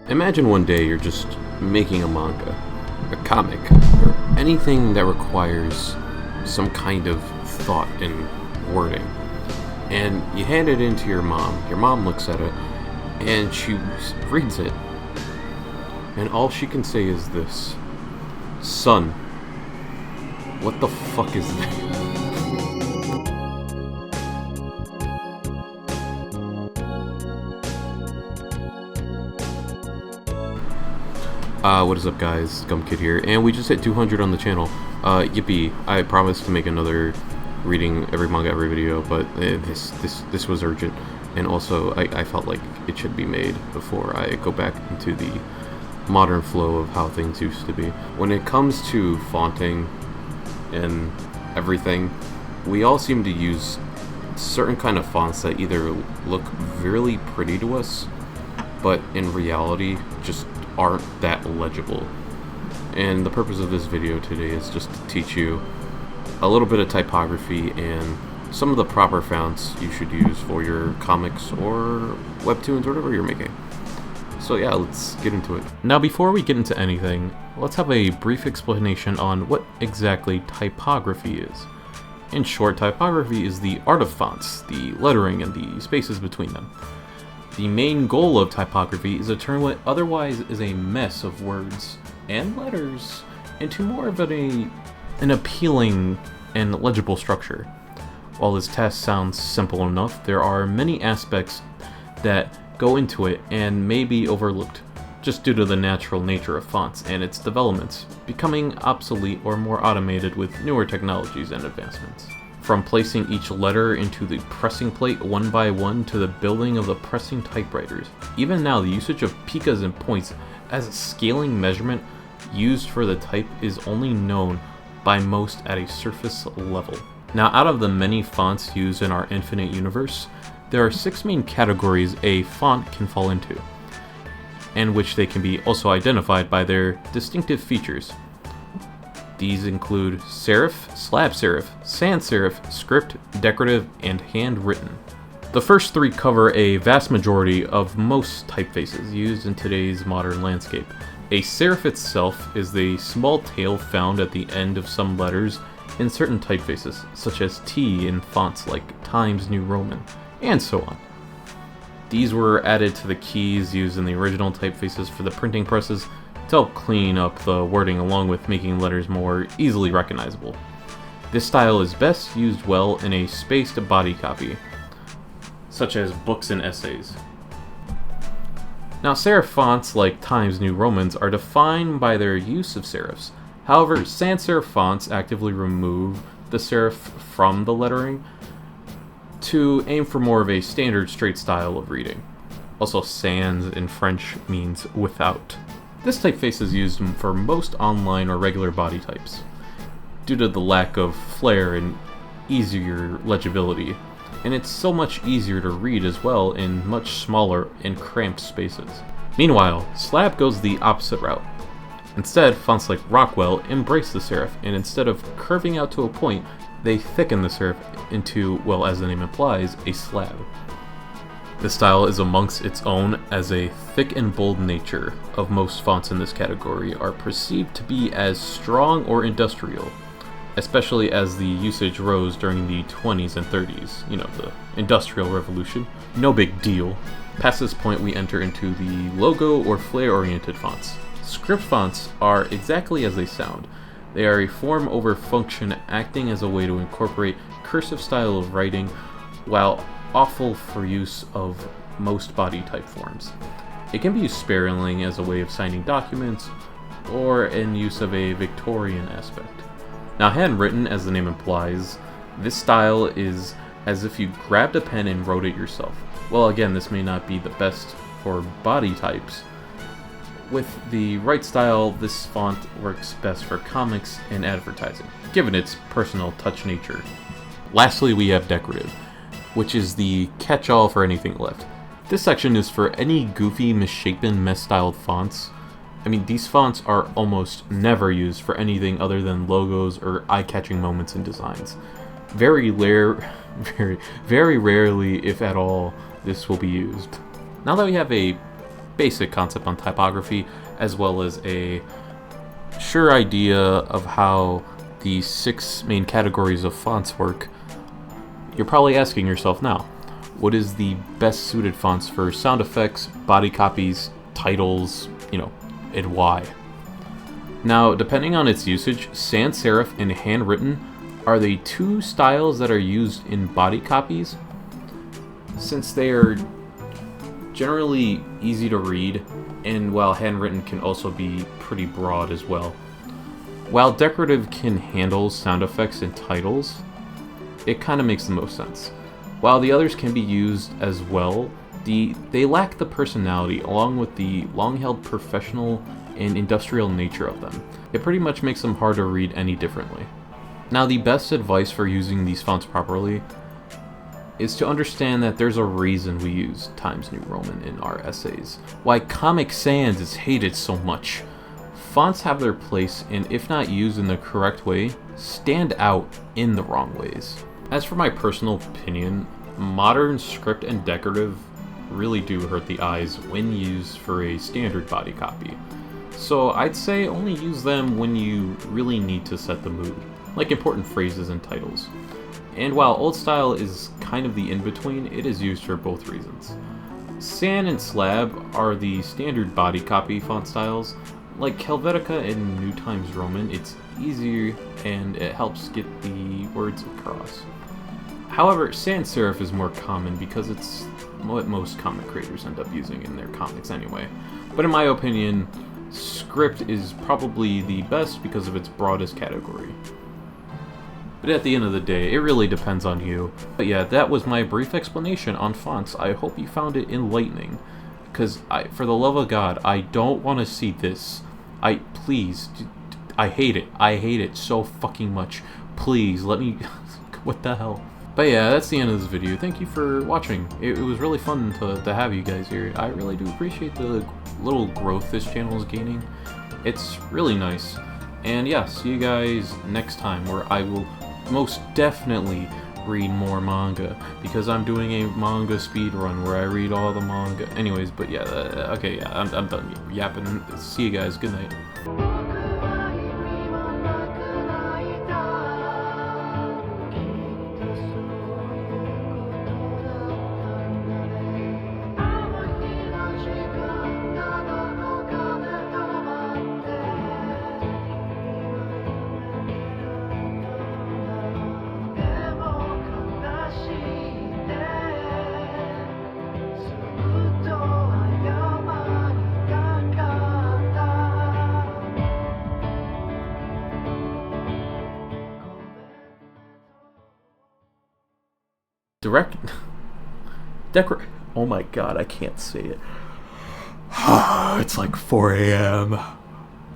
Imagine one day you're just making a manga, a comic, or anything that requires some kind of thought and wording. And you hand it in to your mom. Your mom looks at it, and she reads it. And all she can say is this: "Son, what the fuck is that?" What is up, guys? GumKid here, and we just hit 200 on the channel. Yippee! I promised to make another reading every manga every video, but this was urgent, and also I felt like it should be made before I go back into the modern flow of how things used to be. When it comes to fonting and everything, we all seem to use certain kind of fonts that either look really pretty to us, but in reality just aren't that legible. And the purpose of this video today is just to teach you a little bit of typography and some of the proper fonts you should use for your comics or webtoons or whatever you're making. So yeah, let's get into it. Now, before we get into anything, let's have a brief explanation on what exactly typography is. In short, typography is the art of fonts, the lettering, and the spaces between them. The main goal of typography is to turn what otherwise is a mess of words and letters into more of an appealing and legible structure. While this task sounds simple enough, there are many aspects that go into it and may be overlooked just due to the natural nature of fonts and its developments becoming obsolete or more automated with newer technologies and advancements. From placing each letter into the pressing plate one by one to the building of the pressing typewriters. Even now, the usage of picas and points as a scaling measurement used for the type is only known by most at a surface level. Now, out of the many fonts used in our infinite universe, there are 6 main categories a font can fall into, and which they can be also identified by their distinctive features. These include serif, slab serif, sans serif, script, decorative, and handwritten. The first 3 cover a vast majority of most typefaces used in today's modern landscape. A serif itself is the small tail found at the end of some letters in certain typefaces, such as T in fonts like Times New Roman, and so on. These were added to the keys used in the original typefaces for the printing presses to help clean up the wording along with making letters more easily recognizable. This style is best used well in a spaced body copy, such as books and essays. Now, serif fonts like Times New Romans are defined by their use of serifs. However, sans serif fonts actively remove the serif from the lettering to aim for more of a standard straight style of reading. Also, sans in French means without. This typeface is used for most online or regular body types, due to the lack of flair and easier legibility, and it's so much easier to read as well in much smaller and cramped spaces. Meanwhile, slab goes the opposite route. Instead, fonts like Rockwell embrace the serif, and instead of curving out to a point, they thicken the serif into, well, as the name implies, a slab. This style is amongst its own, as a thick and bold nature of most fonts in this category are perceived to be as strong or industrial, especially as the usage rose during the 20s and 30s, the Industrial Revolution. No big deal. Past this point, we enter into the logo or flair-oriented fonts. Script fonts are exactly as they sound. They are a form over function, acting as a way to incorporate cursive style of writing while awful for use of most body type forms. It can be used sparingly as a way of signing documents or in use of a Victorian aspect. Now, handwritten, as the name implies, this style is as if you grabbed a pen and wrote it yourself. Well, again, this may not be the best for body types. With the right style, this font works best for comics and advertising, given its personal touch nature. Lastly, we have decorative, which is the catch-all for anything left. This section is for any goofy, misshapen, mess-styled fonts. I mean, these fonts are almost never used for anything other than logos or eye-catching moments in designs. Very rarely, if at all, this will be used. Now that we have a basic concept on typography, as well as a sure idea of how the 6 main categories of fonts work, you're probably asking yourself now, what is the best suited fonts for sound effects, body copies, titles, and why? Now, depending on its usage, Sans Serif and Handwritten are the 2 styles that are used in body copies, since they are generally easy to read, and while Handwritten can also be pretty broad as well. While decorative can handle sound effects and titles, it kind of makes the most sense. While the others can be used as well, they lack the personality along with the long-held professional and industrial nature of them. It pretty much makes them hard to read any differently. Now, the best advice for using these fonts properly is to understand that there's a reason we use Times New Roman in our essays. Why Comic Sans is hated so much. Fonts have their place, and if not used in the correct way, stand out in the wrong ways. As for my personal opinion, modern script and decorative really do hurt the eyes when used for a standard body copy. So I'd say only use them when you really need to set the mood, like important phrases and titles. And while old style is kind of the in-between, it is used for both reasons. Sans and Slab are the standard body copy font styles. Like Helvetica and New Times Roman, it's easier and it helps get the words across. However, Sans Serif is more common because it's what most comic creators end up using in their comics anyway. But in my opinion, script is probably the best because of its broadest category. But at the end of the day, it really depends on you. But yeah, that was my brief explanation on fonts. I hope you found it enlightening. Because, for the love of God, I don't want to see this. Please, I hate it. I hate it so fucking much. Please, let me... What the hell? But yeah, that's the end of this video. Thank you for watching. It was really fun to have you guys here. I really do appreciate the little growth this channel is gaining. It's really nice. And yeah, see you guys next time, where I will most definitely read more manga, because I'm doing a manga speed run where I read all the manga. Anyways, but yeah, okay, yeah, I'm done yapping. See you guys. Good night. Oh my god, I can't say it. It's like 4 a.m.